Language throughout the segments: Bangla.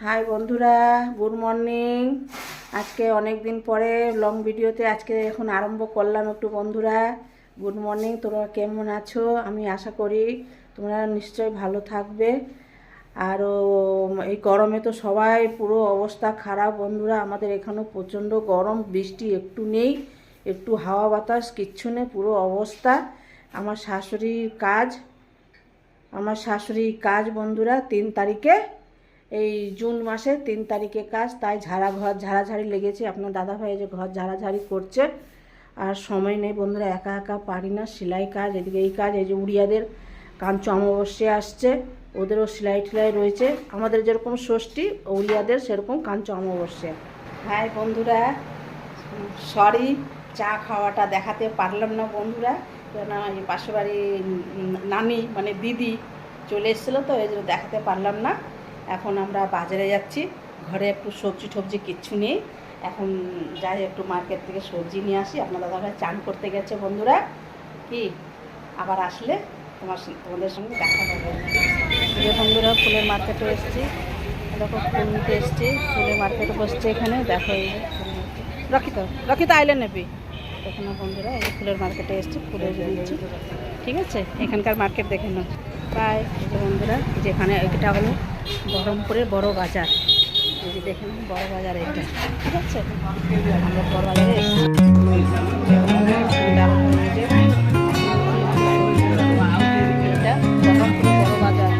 হাই বন্ধুরা, গুড মর্নিং। আজকে অনেক দিন পরে লং ভিডিওতে আজকে এখন আরম্ভ করলাম একটু। বন্ধুরা গুড মর্নিং, তোমরা কেমন আছো? আমি আশা করি তোমরা নিশ্চয়ই ভালো থাকবে। আরও এই গরমে তো সবাই পুরো অবস্থা খারাপ বন্ধুরা। আমাদের এখানেও প্রচণ্ড গরম, বৃষ্টি একটু নেই, একটু হাওয়া বাতাস কিচ্ছু নেই, পুরো অবস্থা। আমার শাশুড়ির কাজ বন্ধুরা 3 তারিখে, এই জুন মাসে 3 তারিখে কাজ, তাই ঘর ঝাড়াঝাড়ি লেগেছে। আপনার দাদাভাই যে ঘর ঝাড়াঝাড়ি করছে, আর সময় নেই বন্ধুরা, একা একা পারি না। সেলাই কাজ, এদিকে এই কাজ, এই যে উড়িয়াদের কাঞ্চ অমাবস্যা আসছে, ওদেরও সেলাই টেলাই রয়েছে। আমাদের যেরকম ষষ্ঠী, উড়িয়াদের সেরকম কাঞ্চ অমাবস্যা। হাই বন্ধুরা, সরি চা খাওয়াটা দেখাতে পারলাম না বন্ধুরা, কেন এই পাশের বাড়ি নানি মানে দিদি চলে এসেছিলো, তো এই জন্য দেখাতে পারলাম না। এখন আমরা বাজারে যাচ্ছি, ঘরে একটু সবজি কিচ্ছু নেই। এখন যাই একটু মার্কেট থেকে সবজি নিয়ে আসি। আপনার দাদাভাই চান করতে গেছে বন্ধুরা, কি আবার আসলে তোমাদের সঙ্গে দেখা হবে। যে বন্ধুরা ফুলের মার্কেটে এসেছি, দেখো ফুল নিতে এসেছি, ফুলের মার্কেটে বসছে এখানে। দেখো এই রক্ষিত আইলেন নেবি দেখুন না বন্ধুরা, এই ফুলের মার্কেটে এসেছি, ফুলের নিচ্ছি। ঠিক আছে, এখানকার মার্কেট দেখে নাও। প্রায় এই যে বন্ধুরা, যেখানে এটা হলো বহরমপুরের বড় বাজার, এই যে দেখেন বড় বাজার এটা। ঠিক আছে, আমরা বড় বাজারে এসেছি। এটা বহরমপুরের বড় বাজার,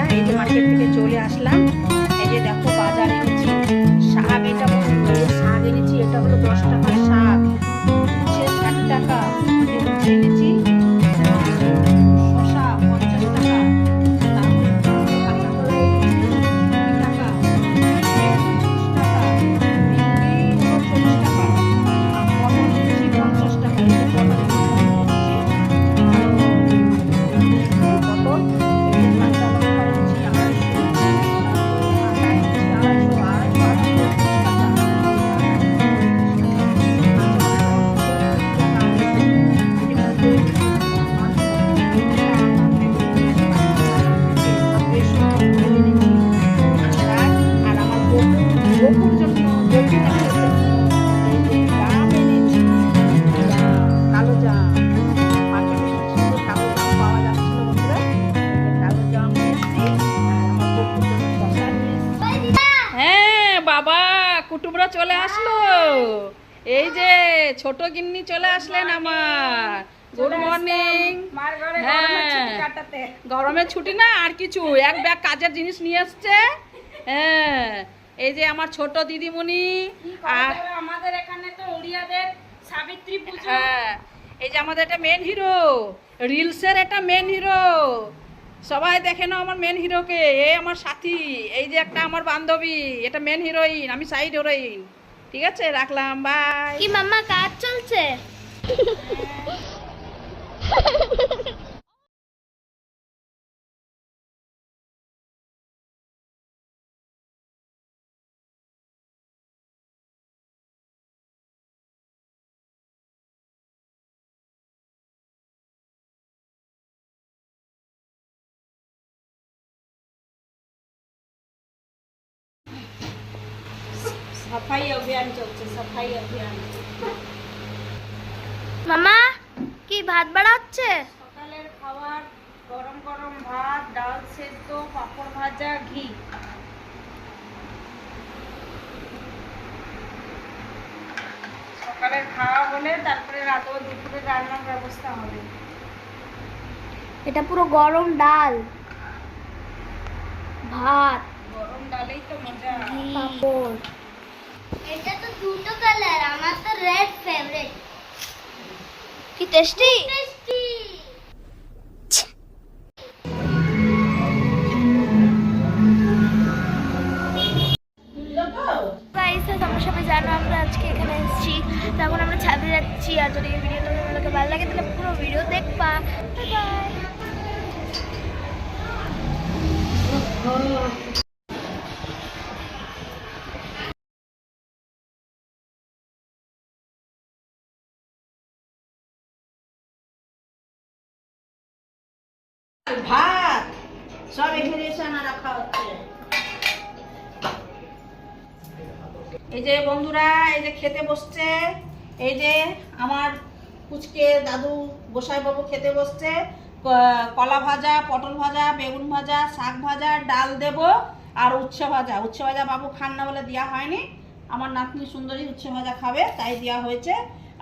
সবজি মার্কেট, এটা চলে আসলাম। এই যে দেখো বাজার এনেছি, শাক, এটা শাক এনেছি, এটা হলো 10 টাকার শাক, 60 টাকা এনেছি। শসা 50 টাকা, তারপরে কাঁচাকলা 20 টাকা, 30 টাকা, ভেন্ডি 40 টাকা, পটল এনেছি 50 টাকা, পটল কুটুমরা চলে আসলো। এই যে ছোট গিন্নি চলে আসলেন আমার। Good morning. হ্যাঁ, গরমের ছুটি না আর কিছু, এক ব্যাগ কাজের জিনিস নিয়ে আসছে। হ্যাঁ, এই যে আমার ছোট দিদিমণি, আর আমাদের এখানে তো উড়িয়াদের সাবিত্রী পূজা। হ্যাঁ, এই যে আমাদের একটা মেন হিরো, রিলসের একটা মেন হিরো, সবাই দেখে নাও আমার মেন হিরোকে। এ আমার সাথী, এই যে একটা আমার বান্ধবী, এটা মেন হিরোইন, আমি সাইড হিরোইন। ঠিক আছে, রাখলাম, বাই। কি মাম্মা কাজ চলছে? সাফাই অভিযান চলছে, সাফাই অভিযান। মামা কি ভাত বাড়াচ্ছে? সকালের খাবার গরম গরম ভাত, ডাল সেদ্ধ, পাঁপড় ভাজা, ঘি। সকালের খাওয়া হলে তারপরে রাতে দুপুরে রান্নার ব্যবস্থা হবে। এটা পুরো গরম ডাল, ভাত, গরম ডালেই তো মজা। পাঁপড়। এটা তো দুটো কালার, আমার তো রেড ফেভারিট। কি টেস্টি টেস্টি। গাইস, তোমরা সবাই জানো আমরা আজকে এখানে এসেছি, তখন আমরা ছাদে যাচ্ছি। আর যদি এই ভিডিওটা তোমাদের ভালো লাগে তাহলে পুরো ভিডিও দেখবা। Bye bye. ভাত সব এখানে এসে আনা রাখা হচ্ছে। এই যে বন্ধুরা, এই যে খেতে বসছে, এই যে আমার কুচকে দাদু গোসাই বাবু খেতে বসছে। কলা ভাজা, পটল ভাজা, বেগুন ভাজা, শাক ভাজা, ডাল দেব আর উচ্ছে ভাজা। উচ্ছে ভাজা বাবু খান না বলে দেওয়া হয়নি। আমার নাতনি সুন্দরী উচ্ছে ভাজা খাবে তাই দেওয়া হয়েছে।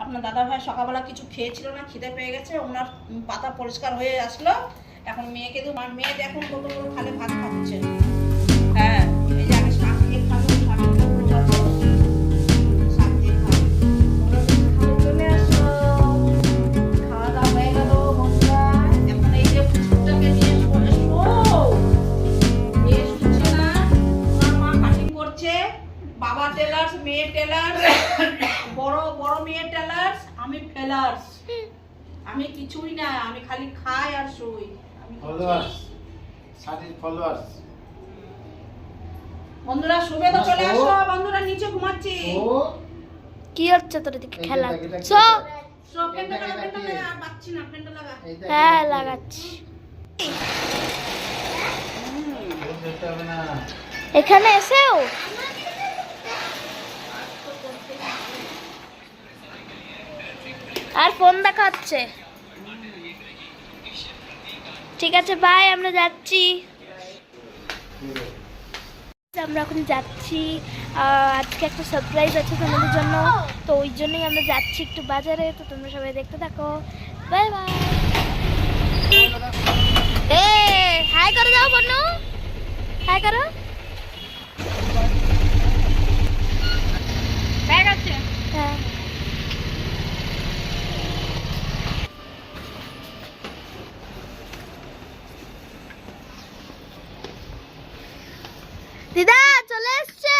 আপনার দাদা ভাই সকালবেলা কিছু খেয়েছিল না, খিদে পেয়ে গেছে, ওনার পাতা পরিষ্কার হয়ে আসলো। এখন মেয়েকে দেবো, আর মেয়ে দেখুন কত খালি ভাত খাচ্ছে। হ্যাঁ, এই যে আমি শাক দিয়ে খাবো, শাকের উপর যাবো, শাক দিয়ে খাবো। তোমরা যদি খাবে চলে আসো। খাওয়া দাওয়া হয়ে গেল বন্ধুরা। এখন এই যে পুচকুটাকে নিয়ে চলে এসো। নিয়ে শুচ্ছে না, ওনার মা কাটিং করছে। বাবা টেলার্স, মেয়ে টেলার্স, বড় বড় মেয়ে টেলার্স, আমি ফেলার্স। আমি কিছুই না, আমি খালি খাই আর শুই। বন্ধুরা শুবে তো চলে আসো। বন্ধুরা নিচে ঘুমাচ্ছি। কি হচ্ছে তোর দিকে খেলা? ফ্যানটা লাগা, ফ্যানটা লাগা, আর পাচ্ছি না, ফ্যানটা লাগা। হ্যাঁ লাগাচ্ছি। এখানে এসেও আর ফোন দেখাচ্ছে। ঠিক আছে বাই, আমরা যাচ্ছি। আমরা এখন যাচ্ছি, আজকে একটা সারপ্রাইজ আছে তোমাদের জন্য, তো ওই জন্যই আমরা যাচ্ছি একটু বাজারে। তো তোমরা সবাই দেখতে থাকো। Bye bye. এ হাই করে দাও বনু, হাই করো। ব্যাগ আছে? হ্যাঁ। দিদা চলে এসছে।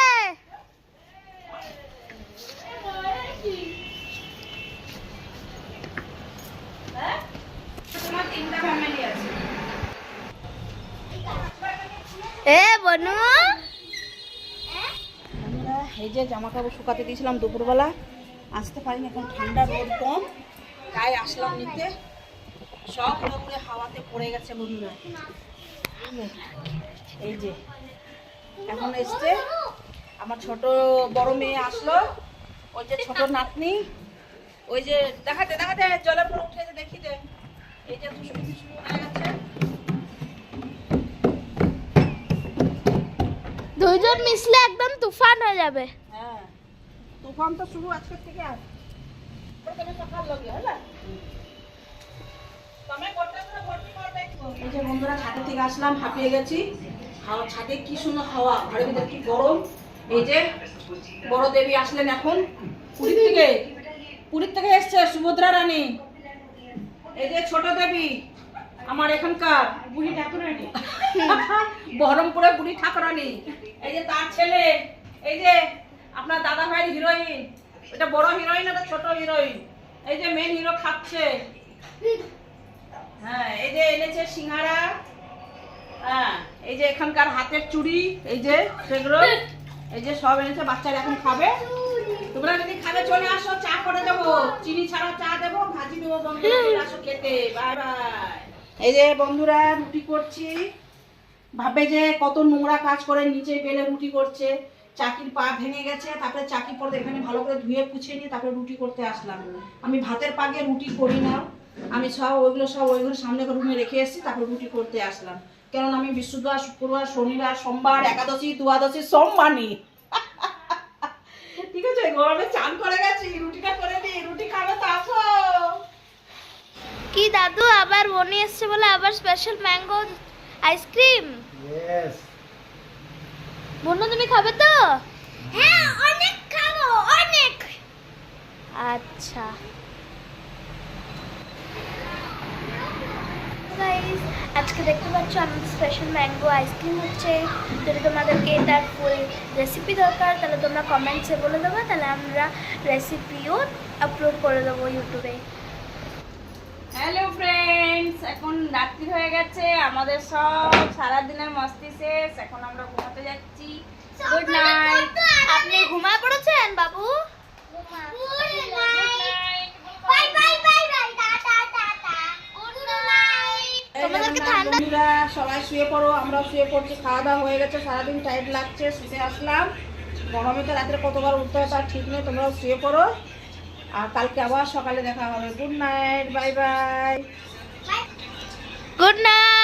তোমার 3টা ফ্যামিলি আছে। এ বনু, বন্ধুরা এই যে জামা কাপড় শুকাতে দিয়েছিলাম দুপুরবেলা, আসতে পারিনি, এখন ঠান্ডা রোদ কম তাই আসলাম নিতে। সব উড়ে হাওয়াতে পড়ে গেছে বন্ধুরা। এই যে এখন এসছে আমার ছোট বড় মেয়ে আসলো, ওই যে ছোট নাতনি, ওই যে দেখাতে দেখাতে জলের পর উঠে দেখি দে। এই যে দুষ্টুমি শুরু হয়ে গেছে। দুইজন মিশলে একদম তুফান হয়ে যাবে। হ্যাঁ, তুফান তো শুরু আজকের থেকে। আর প্রথমে সকাল লাগে হলো তুমি করতে ভর্তি করবে। এই যে বন্ধুরা ছাদে থেকে আসলাম, হাঁপিয়ে গেছি। হাওয়া ছাদে কি সুন্দর হাওয়া, ঘরের ভিতরে কি গরম। এই যে বড় দেবী আসলেন এখন পুরীর থেকে এসছে সুভদ্রা রানী। এই যে ছোট দেবী আমার এখানকার বুড়ি ঠাকুরানী, বহরমপুরের বুড়ি ঠাকুরানী। এই যে তার ছেলে, এই যে আপনার দাদা ভাইয়ের হিরোইন, এটা বড় হিরোইন, এটা ছোট হিরোইন। এই যে মেন হিরো খাচ্ছে। হ্যাঁ, এই যে এনেছে সিঙ্গারা। হ্যাঁ, এই যে এখানকার হাতের চুড়ি, এই যে সেগুলো, এই যে সব এনেছে। বাচ্চারা এখন খাবে। তোমরা যদি খাবে চলে আসো, চা করে দেবো, চিনি ছাড়া চা দেবো, ভাজি দেবো। বন্ধুরা চলে আসো খেতে। Bye bye. এই যে বন্ধুরা রুটি করছি। ভাবে যে কত নোংরা কাজ করে, নিচে বেলে রুটি করছে। চাকির পা ভেঙে গেছে, তারপরে চাকি পরে এখানে ভালো করে ধুয়ে পুছে নিয়ে তারপরে রুটি করতে আসলাম। আমি ভাতের পাগে রুটি করি না, আমি সব ওইগুলো সামনে রুমে রেখে এসেছি, তারপরে রুটি করতে আসলাম। কেননা আমি বৃহস্পতিবার, শুক্রবার, শনিবার, সোমবার, একাদশী, দ্বাদশী সব মানি। ঠিক আছে, গরমে চান করে গেছি, রুটিটা করে দিই। রুটি খাবে তো আসো। কি দাদু আবার বনি এসছে বলে আবার স্পেশাল ম্যাঙ্গো আইসক্রিম? ইয়েস। বনু তুমি খাবে তো? হ্যাঁ অনেক খাবো, অনেক। আচ্ছা গাইস, আজকে দেখতে পাচ্ছ আমাদের স্পেশাল ম্যাঙ্গো আইসক্রিম হচ্ছে। যদি তোমাদেরকে এটার ফুল রেসিপি দরকার তাহলে তোমরা কমেন্টসে বলে দেবো, তাহলে আমরা রেসিপিও আপলোড করে দেবো ইউটিউবে। হ্যালো ফ্রেন্ডস, এখন রাত্রি হয়ে গেছে, আমাদের সব সারাদিনের মস্তি শেষ। এখন আমরা ঘুমাতে যাচ্ছি। Good night. আপনি ঘুমায় পড়েছেন বাবু? Good night. Bye bye bye bye, tata tata. Good night. তোমাদেরকে ঠান্ডা বন্ধুরা সবাই শুয়ে পড়ো, আমরাও শুয়ে পড়ছি। খাওয়া দাওয়া হয়ে গেছে, সারাদিন টাইট লাগছে, শুতে আসলাম। গরমে তো রাত্রে কতবার উঠতে হয় তার ঠিক নেই। তোমরাও শুয়ে পড়ো, আর কালকে আবার সকালে দেখা হবে। Good night, bye bye. Good night.